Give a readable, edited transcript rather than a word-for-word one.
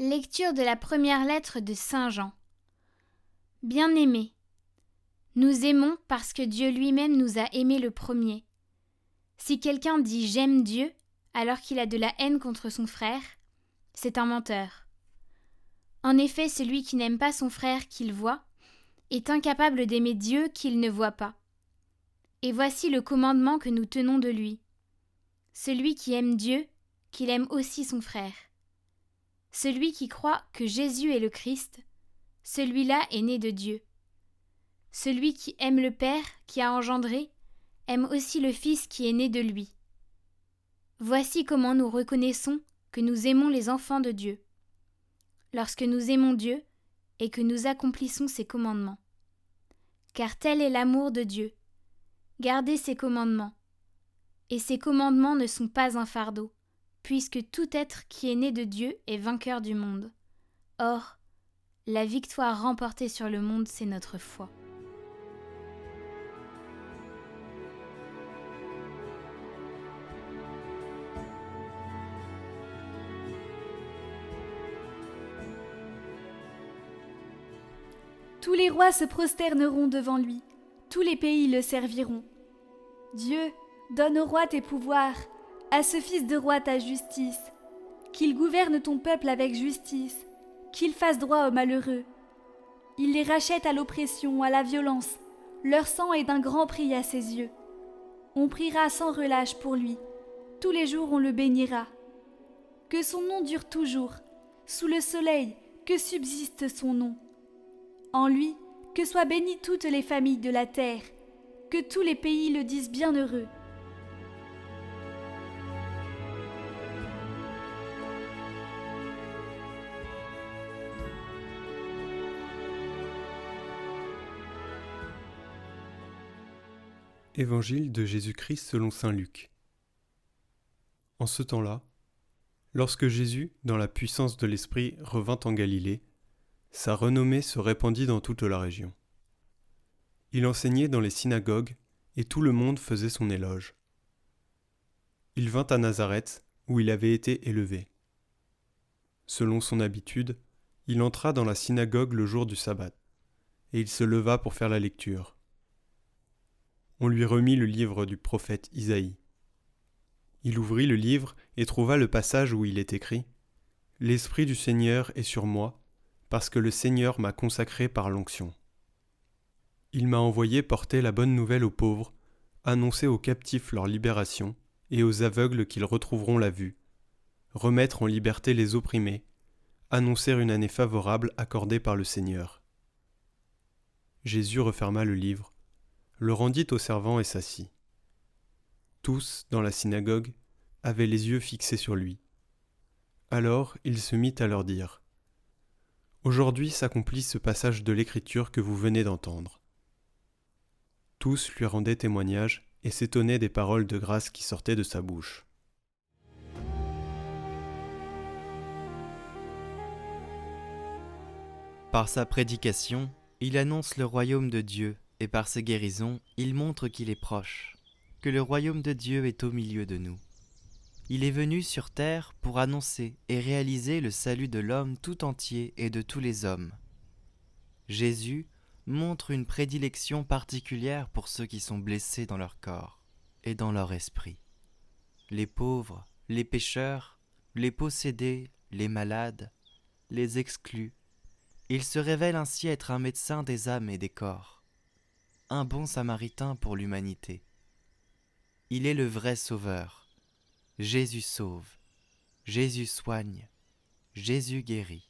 Lecture de la première lettre de Saint Jean. Bien-aimés, nous aimons parce que Dieu lui-même nous a aimés le premier. Si quelqu'un dit « j'aime Dieu » alors qu'il a de la haine contre son frère, c'est un menteur. En effet, celui qui n'aime pas son frère qu'il voit est incapable d'aimer Dieu qu'il ne voit pas. Et voici le commandement que nous tenons de lui. Celui qui aime Dieu, qu'il aime aussi son frère. Celui qui croit que Jésus est le Christ, celui-là est né de Dieu. Celui qui aime le Père qui a engendré, aime aussi le Fils qui est né de lui. Voici comment nous reconnaissons que nous aimons les enfants de Dieu. Lorsque nous aimons Dieu et que nous accomplissons ses commandements. Car tel est l'amour de Dieu. Gardez ses commandements. Et ses commandements ne sont pas un fardeau, puisque tout être qui est né de Dieu est vainqueur du monde. Or, la victoire remportée sur le monde, c'est notre foi. Tous les rois se prosterneront devant lui, tous les pays le serviront. Dieu, donne au roi tes pouvoirs, à ce fils de roi ta justice, qu'il gouverne ton peuple avec justice, qu'il fasse droit aux malheureux. Il les rachète à l'oppression, à la violence, leur sang est d'un grand prix à ses yeux. On priera sans relâche pour lui, tous les jours on le bénira. Que son nom dure toujours, sous le soleil, que subsiste son nom. En lui, que soient bénies toutes les familles de la terre, que tous les pays le disent bienheureux. Évangile de Jésus-Christ selon saint Luc. En ce temps-là, lorsque Jésus, dans la puissance de l'Esprit, revint en Galilée, sa renommée se répandit dans toute la région. Il enseignait dans les synagogues, et tout le monde faisait son éloge. Il vint à Nazareth, où il avait été élevé. Selon son habitude, il entra dans la synagogue le jour du sabbat, et il se leva pour faire la lecture. On lui remit le livre du prophète Isaïe. Il ouvrit le livre et trouva le passage où il est écrit « L'Esprit du Seigneur est sur moi, parce que le Seigneur m'a consacré par l'onction. Il m'a envoyé porter la bonne nouvelle aux pauvres, annoncer aux captifs leur libération et aux aveugles qu'ils retrouveront la vue, remettre en liberté les opprimés, annoncer une année favorable accordée par le Seigneur. » Jésus referma le livre, le rendit au servant et s'assit. Tous, dans la synagogue, avaient les yeux fixés sur lui. Alors il se mit à leur dire « Aujourd'hui s'accomplit ce passage de l'Écriture que vous venez d'entendre. » Tous lui rendaient témoignage et s'étonnaient des paroles de grâce qui sortaient de sa bouche. Par sa prédication, il annonce le royaume de Dieu et par ses guérisons, il montre qu'il est proche, que le royaume de Dieu est au milieu de nous. Il est venu sur terre pour annoncer et réaliser le salut de l'homme tout entier et de tous les hommes. Jésus montre une prédilection particulière pour ceux qui sont blessés dans leur corps et dans leur esprit. Les pauvres, les pécheurs, les possédés, les malades, les exclus. Il se révèle ainsi être un médecin des âmes et des corps. Un bon samaritain pour l'humanité. Il est le vrai sauveur. Jésus sauve, Jésus soigne, Jésus guérit.